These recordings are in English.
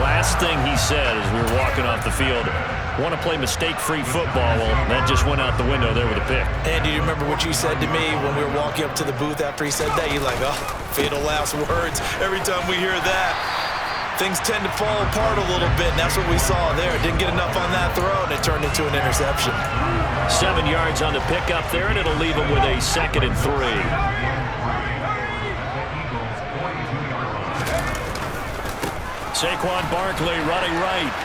Last thing he said as we were walking off the field, want to play mistake-free football. Well, that just went out the window there with a pick. Andy, do you remember what you said to me when we were walking up to the booth after he said that? You're like, oh, fatal last words. Every time we hear that, things tend to fall apart a little bit, and that's what we saw there. Didn't get enough on that throw, and it turned into an interception. 7 yards on the pickup there, and it'll leave him with a 2nd and 3. Saquon Barkley running right.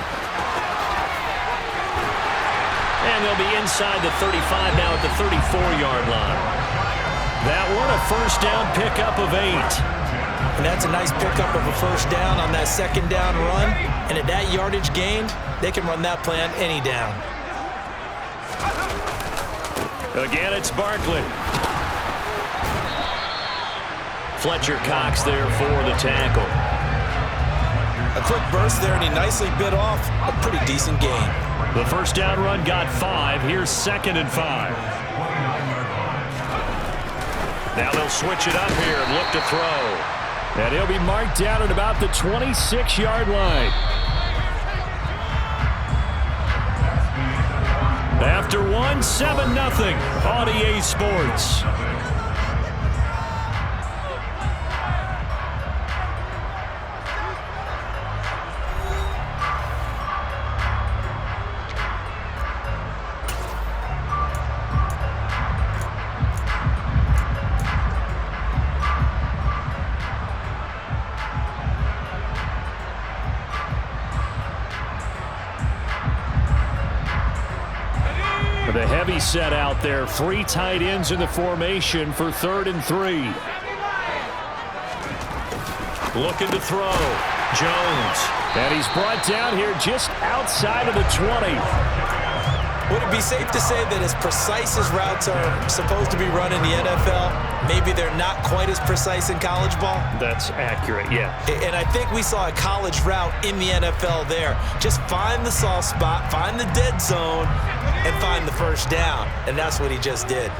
And they'll be inside the 35 now at the 34-yard line. That one a first down pickup of 8. And that's a nice pickup of a first down on that second down run. And at that yardage gained, they can run that play on any down. Again, it's Barkley. Fletcher Cox there for the tackle. A quick burst there, and he nicely bit off a pretty decent gain. The first down run got 5. Here's 2nd and 5. Now they'll switch it up here and look to throw. And he'll be marked down at about the 26-yard line. After 1, 7-0 on EA Sports. The heavy set out there. 3 tight ends in the formation for 3rd and 3. Looking to throw. Jones. And he's brought down here just outside of the 20. Would it be safe to say that as precise as routes are supposed to be run in the NFL, maybe they're not quite as precise in college ball? That's accurate, yeah. And I think we saw a college route in the NFL there. Just find the soft spot, find the dead zone, and find the first down. And that's what he just did.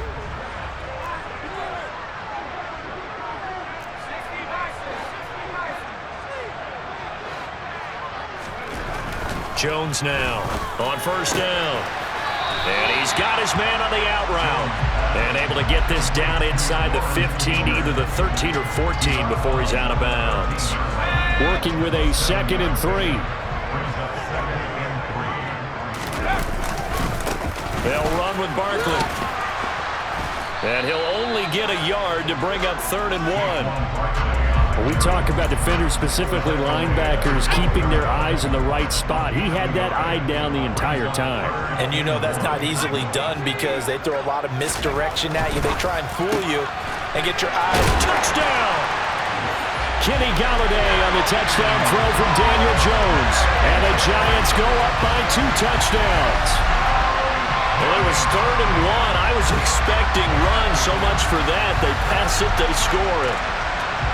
Jones now on first down. And he's got his man on the out route. And able to get this down inside the 15, either the 13 or 14 before he's out of bounds. Working with a 2nd and 3. They'll run with Barkley. And he'll only get a yard to bring up 3rd and 1. When we talk about defenders, specifically linebackers, keeping their eyes in the right spot, he had that eye down the entire time. And you know that's not easily done because they throw a lot of misdirection at you. They try and fool you and get your eyes. Touchdown! Kenny Golladay on the touchdown throw from Daniel Jones. And the Giants go up by 2 touchdowns. Well, it was 3rd and 1. I was expecting runs so much for that. They pass it, they score it.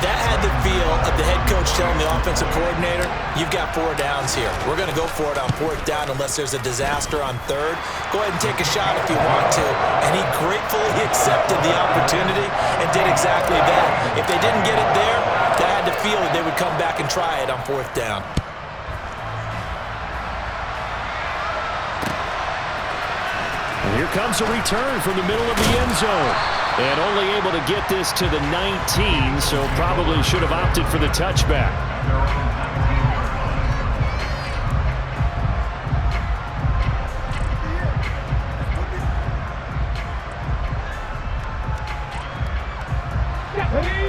That had the feel of the head coach telling the offensive coordinator, you've got 4 downs here. We're going to go for it on 4th down unless there's a disaster on 3rd. Go ahead and take a shot if you want to. And he gratefully accepted the opportunity and did exactly that. If they didn't get it there, they had the feel that they would come back and try it on 4th down. And here comes a return from the middle of the end zone. And only able to get this to the 19, so probably should have opted for the touchback.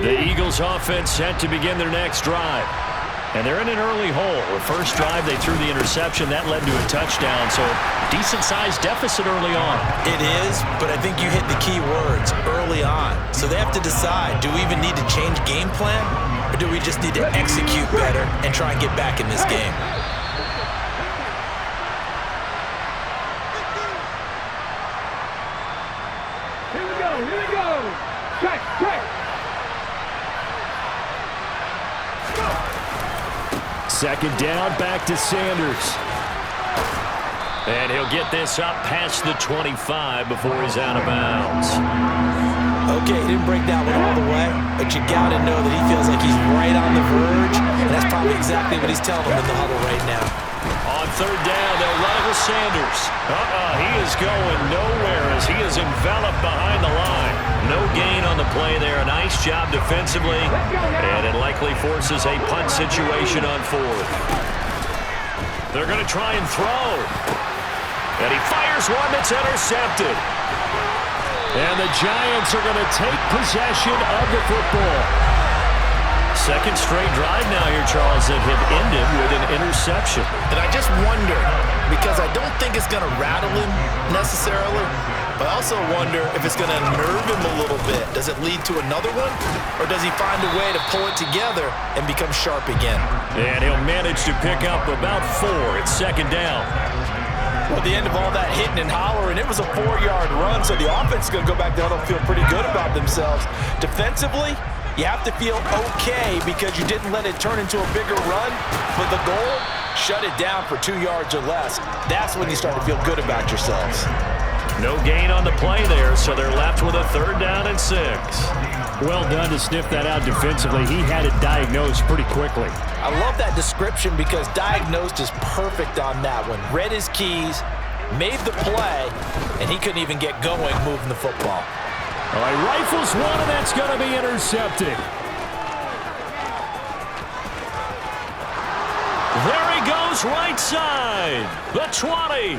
The Eagles offense set to begin their next drive. And they're in an early hole. The first drive, they threw the interception. That led to a touchdown, so decent-sized deficit early on. It is, but I think you hit the key words, early on. So they have to decide, do we even need to change game plan, or do we just need to execute better and try and get back in this game? Here we go. Check. Second down, back to Sanders. And he'll get this up past the 25 before he's out of bounds. Okay, he didn't break that one all the way, but you got to know that he feels like he's right on the verge, and that's probably exactly what he's telling them in the huddle right now. On third down, they'll run it with Sanders. He is going nowhere as he is enveloped behind the line. No gain on the play there. A nice job defensively, and it likely forces a punt situation on fourth. They're going to try and throw. And he fires one that's intercepted. And the Giants are going to take possession of the football. Second straight drive now here, Charles, that have ended with an interception. And I just wonder, because I don't think it's going to rattle him necessarily, but I also wonder if it's going to nerve him a little bit. Does it lead to another one? Or does he find a way to pull it together and become sharp again? And he'll manage to pick up about 4. It's second down. Well, at the end of all that hitting and hollering, it was a 4-yard run, so the offense is going to go back down and feel pretty good about themselves. Defensively, you have to feel okay because you didn't let it turn into a bigger run, but the goal, shut it down for 2 yards or less. That's when you start to feel good about yourselves. No gain on the play there, so they're left with a 3rd down and 6. Well done to sniff that out defensively. He had it diagnosed pretty quickly. I love that description because diagnosed is perfect on that one. Read his keys, made the play, and he couldn't even get going moving the football. All right, rifles one, and that's going to be intercepted. There he goes, right side. The 20.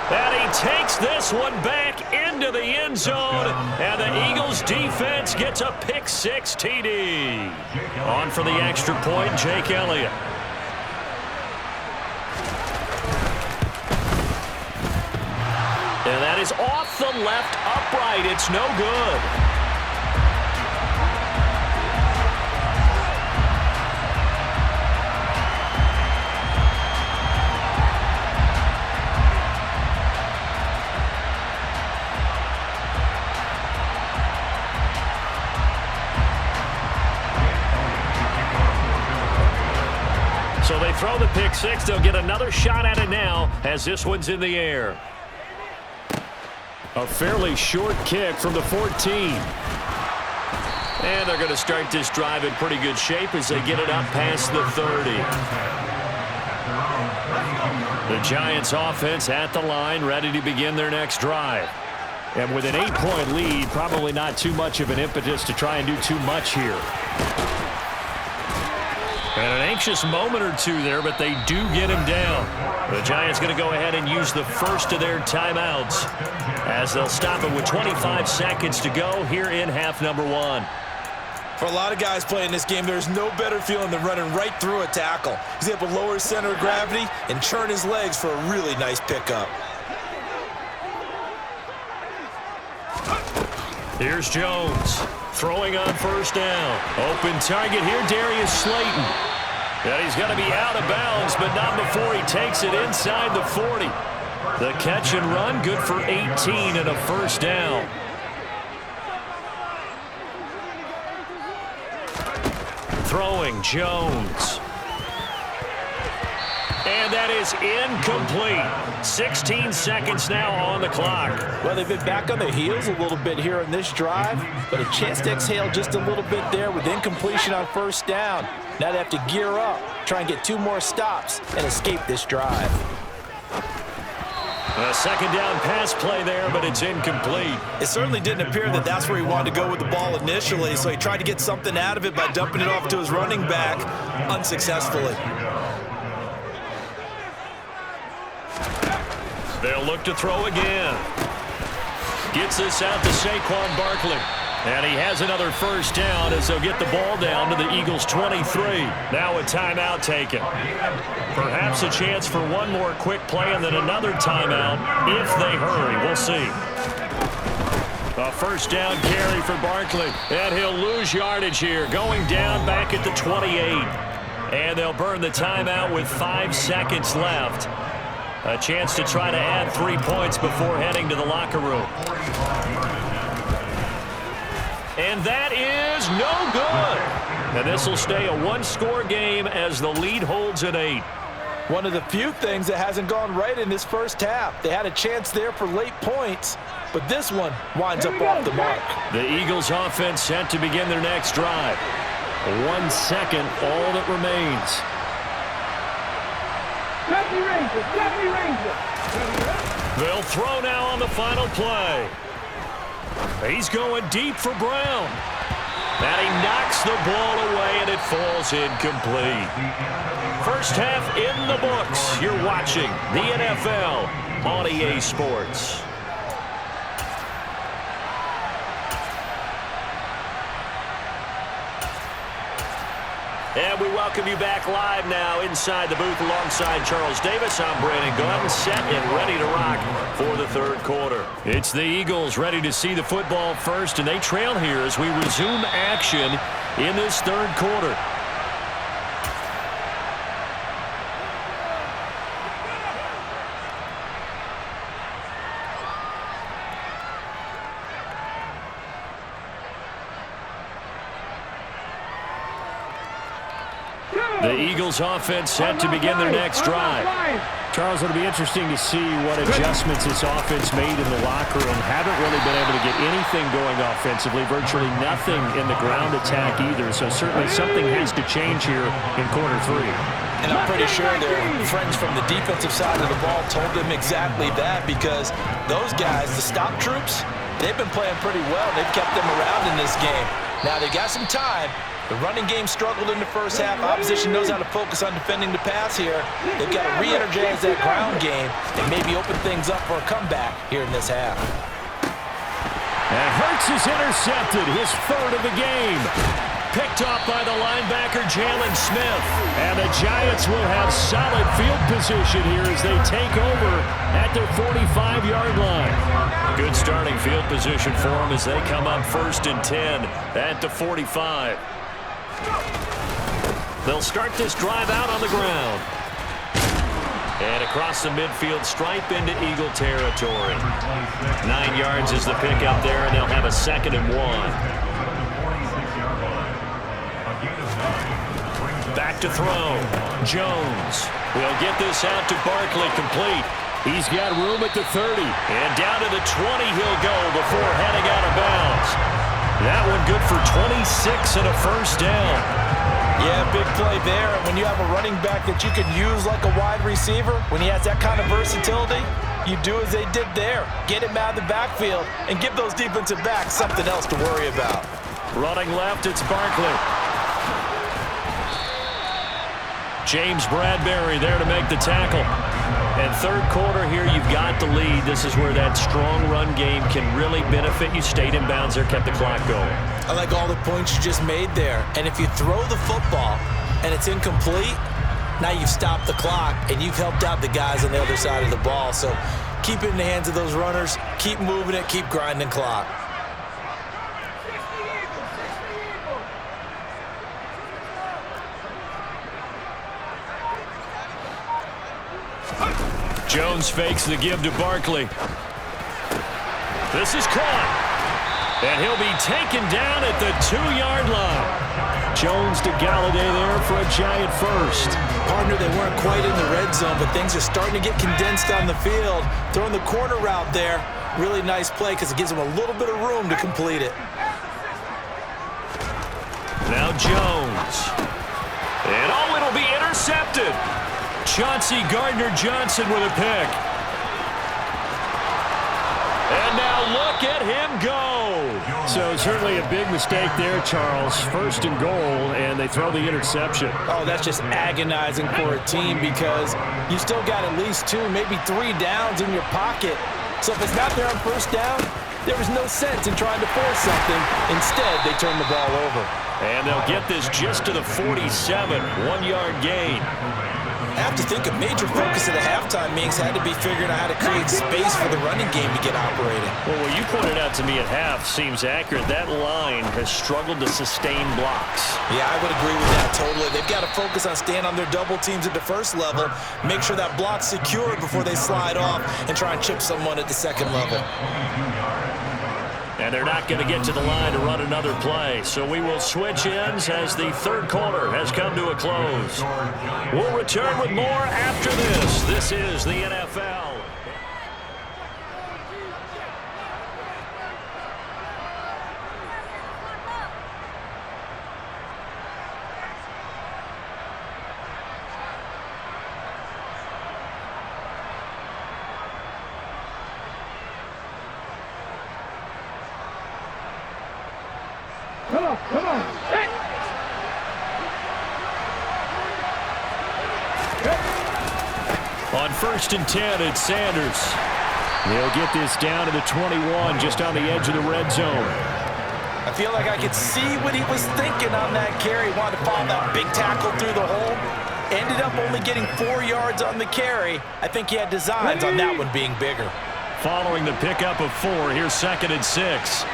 And he takes this one back into the end zone, and the Eagles defense gets a pick-6 TD. On for the extra point, Jake Elliott. And that is off the left upright. It's no good. So they throw the pick-6. They'll get another shot at it now as this one's in the air. A fairly short kick from the 14. And they're going to start this drive in pretty good shape as they get it up past the 30. The Giants offense at the line, ready to begin their next drive. And with an 8-point lead, probably not too much of an impetus to try and do too much here. And an anxious moment or two there, but they do get him down. The Giants going to go ahead and use the first of their timeouts as they'll stop it with 25 seconds to go here in half number 1. For a lot of guys playing this game, there's no better feeling than running right through a tackle. He's able to lower his center of gravity and churn his legs for a really nice pickup. Here's Jones. Throwing on first down. Open target here, Darius Slayton. And he's going to be out of bounds, but not before he takes it inside the 40. The catch and run, good for 18 and a first down. Throwing, Jones. And that is incomplete. 16 seconds now on the clock. Well, they've been back on their heels a little bit here in this drive, but a chance to exhale just a little bit there with incompletion on first down. Now they have to gear up, try and get 2 more stops, and escape this drive. A second down pass play there, but it's incomplete. It certainly didn't appear that that's where he wanted to go with the ball initially, so he tried to get something out of it by dumping it off to his running back unsuccessfully. They'll look to throw again. Gets this out to Saquon Barkley. And he has another first down as they'll get the ball down to the Eagles' 23. Now a timeout taken. Perhaps a chance for one more quick play and then another timeout if they hurry. We'll see. A first down carry for Barkley. And he'll lose yardage here. Going down back at the 28. And they'll burn the timeout with 5 seconds left. A chance to try to add 3 points before heading to the locker room. And that is no good. And this will stay a 1-score game as the lead holds at 8. One of the few things that hasn't gone right in this first half. They had a chance there for late points, but this one winds up off the mark. The Eagles offense set to begin their next drive. 1 second, all that remains. They'll throw now on the final play. He's going deep for Brown. And he knocks the ball away, and it falls incomplete. First half in the books. You're watching the NFL on EA Sports. And we welcome you back live now inside the booth alongside Charles Davis. I'm Brandon Gaudin, set and ready to rock for the third quarter. It's the Eagles ready to see the football first, and they trail here as we resume action in this third quarter. The Eagles offense set to begin their next drive. Charles, it'll be interesting to see what adjustments this offense made in the locker room. Haven't really been able to get anything going offensively, virtually nothing in the ground attack either. So certainly something has to change here in quarter three. And I'm pretty sure their friends from the defensive side of the ball told them exactly that, because those guys, the stop troops, they've been playing pretty well. They've kept them around in this game. Now they got some time. The running game struggled in the first half. Opposition knows how to focus on defending the pass here. They've got to re-energize that ground game and maybe open things up for a comeback here in this half. And Hurts is intercepted, his third of the game. Picked off by the linebacker, Jalen Smith. And the Giants will have solid field position here as they take over at their 45-yard line. Good starting field position for them as they come up 1st and 10 at the 45. They'll start this drive out on the ground. And across the midfield stripe into Eagle territory. 9 yards is the pick up there, and they'll have a 2nd and 1. Back to throw. Jones will get this out to Barkley, complete. He's got room at the 30. And down to the 20 he'll go before heading out of bounds. That one good for 26 and a first down. Yeah, big play there. And when you have a running back that you can use like a wide receiver, when he has that kind of versatility, you do as they did there. Get him out of the backfield and give those defensive backs something else to worry about. Running left, it's Barkley. James Bradbury there to make the tackle. And third quarter here, you've got the lead. This is where that strong run game can really benefit you. Stayed in bounds there, kept the clock going. I like all the points you just made there. And if you throw the football and it's incomplete, now you've stopped the clock and you've helped out the guys on the other side of the ball. So keep it in the hands of those runners. Keep moving it. Keep grinding clock. Jones fakes the give to Barkley. This is caught. And he'll be taken down at the 2-yard line. Jones to Galladay there for a Giant first. Partner, they weren't quite in the red zone, but things are starting to get condensed on the field. Throwing the corner route there, really nice play because it gives them a little bit of room to complete it. Now Jones. And oh, it'll be intercepted. Chauncey Gardner-Johnson with a pick. And now look at him go. So certainly a big mistake there, Charles. 1st and goal, and they throw the interception. Oh, that's just agonizing for a team because you still got at least 2, maybe 3 downs in your pocket. So if it's not there on 1st down, there was no sense in trying to force something. Instead, they turn the ball over. And they'll get this just to the 47, 1-yard gain. I have to think a major focus of the halftime meetings had to be figuring out how to create space for the running game to get operating. Well, what you pointed out to me at half seems accurate. That line has struggled to sustain blocks. Yeah, I would agree with that totally. They've got to focus on staying on their double teams at the first level, make sure that block's secure before they slide off and try and chip someone at the second level. And they're not going to get to the line to run another play. So we will switch ends as the third quarter has come to a close. We'll return with more after this. This is the NFL. Come on. Hey. On 1st and 10, it's Sanders. They'll get this down to the 21, just on the edge of the red zone. I feel like I could see what he was thinking on that carry. Wanted to follow that big tackle through the hole. Ended up only getting 4 yards on the carry. I think he had designs on that one being bigger. Following the pickup of 4, here's 2nd and 6.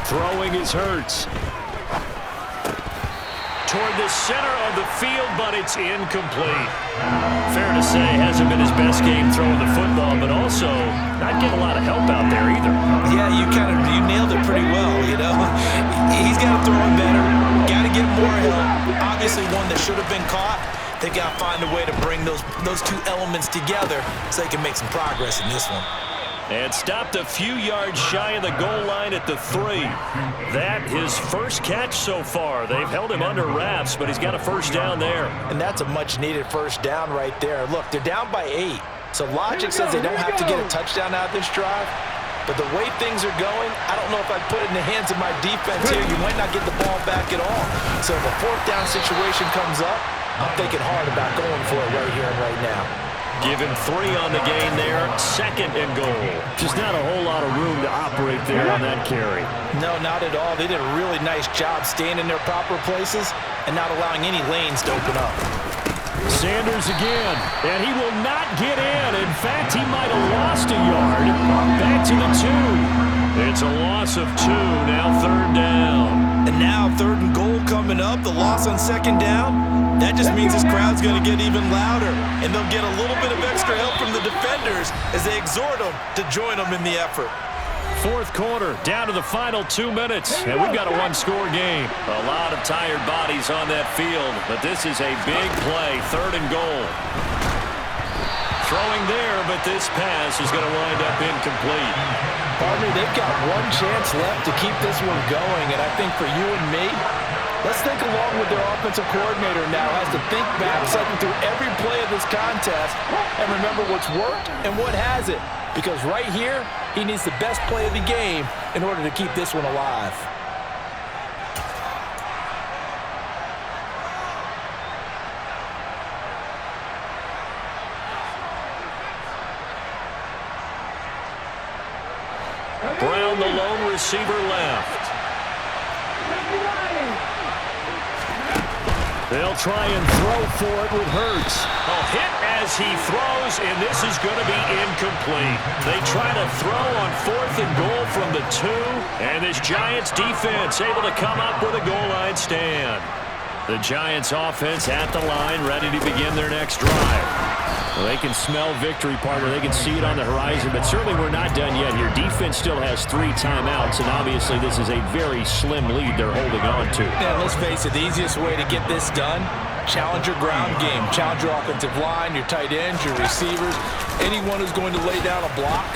Throwing is Hurts. Toward the center of the field, but it's incomplete. Fair to say, hasn't been his best game throwing the football, but also not getting a lot of help out there either. Yeah, you nailed it pretty well, you know. He's got to throw it better. Got to get more help. Obviously one that should have been caught. They got to find a way to bring those two elements together so they can make some progress in this one. And stopped a few yards shy of the goal line at the 3. That his first catch so far. They've held him under wraps, but he's got a first down there. And that's a much-needed first down right there. Look, they're down by 8. So logic says they don't have to get a touchdown out of this drive. But the way things are going, I don't know if I'd put it in the hands of my defense here. You might not get the ball back at all. So if a 4th down situation comes up, I'm thinking hard about going for it right here and right now. Give him 3 on the gain there. 2nd and goal. Just not a whole lot of room to operate there on that carry. No, not at all. They did a really nice job staying in their proper places and not allowing any lanes to open up. Sanders again, and he will not get in. In fact, he might have lost a yard. Back to the 2. It's a loss of 2, now 3rd down. And now 3rd and goal coming up, the loss on 2nd down. That just means this crowd's going to get even louder, and they'll get a little bit of extra help from the defenders as they exhort them to join them in the effort. 4th quarter, down to the final 2 minutes, and we've got a 1-score game. A lot of tired bodies on that field, but this is a big play, 3rd and goal. Throwing there, but this pass is going to wind up incomplete. Partner, they've got one chance left to keep this one going, and I think for you and me, let's think along with their offensive coordinator now. Has to think back, cycle through every play of this contest, and remember what's worked and what hasn't. Because right here, he needs the best play of the game in order to keep this one alive. Brown, the lone receiver, left. They'll try and throw for it with Hurts. A hit as he throws, and this is going to be incomplete. They try to throw on 4th and goal from the 2, and this Giants defense able to come up with a goal line stand. The Giants offense at the line, ready to begin their next drive. Well, they can smell victory, partner. They can see it on the horizon, but certainly we're not done yet here. Defense still has 3 timeouts, and obviously this is a very slim lead they're holding on to. And let's face it, the easiest way to get this done, challenge your ground game. Challenge your offensive line, your tight ends, your receivers, anyone who's going to lay down a block.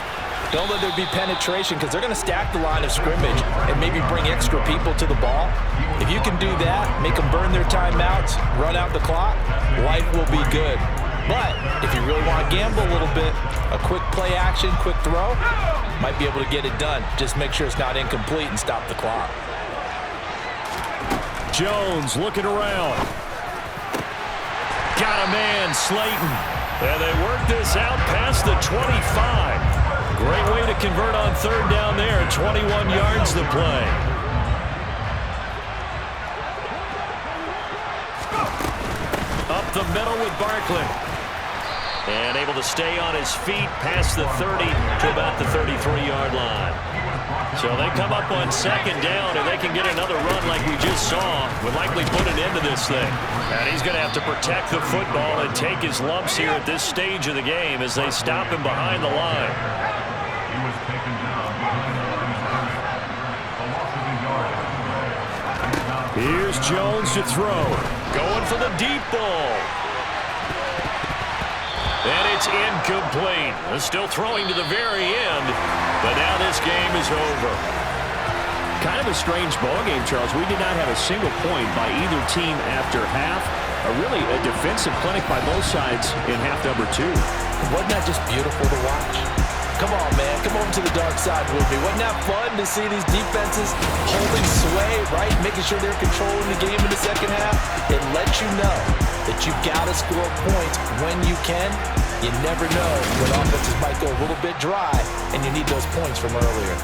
Don't let there be penetration because they're going to stack the line of scrimmage and maybe bring extra people to the ball. If you can do that, make them burn their timeouts, run out the clock, life will be good. But if you really want to gamble a little bit, a quick play action, quick throw, might be able to get it done. Just make sure it's not incomplete and stop the clock. Jones looking around. Got a man, Slayton. And they work this out past the 25. Great way to convert on 3rd down there. 21 yards to play. Up the middle with Barkley. And able to stay on his feet past the 30 to about the 33-yard line. So they come up on 2nd down, and they can get another run like we just saw. Would likely put an end to this thing. And he's going to have to protect the football and take his lumps here at this stage of the game as they stop him behind the line. He was taken down. Here's Jones to throw. Going for the deep ball. And it's incomplete. Still throwing to the very end, but now this game is over. Kind of a strange ball game, Charles. We did not have a single point by either team after half. Really a defensive clinic by both sides in half number 2. Wasn't that just beautiful to watch? Come on, man. Come over to the dark side with me. Wasn't that fun to see these defenses holding sway, right? Making sure they're controlling the game in the second half. It lets you know that you've got to score points when you can. You never know when offenses might go a little bit dry, and you need those points from earlier.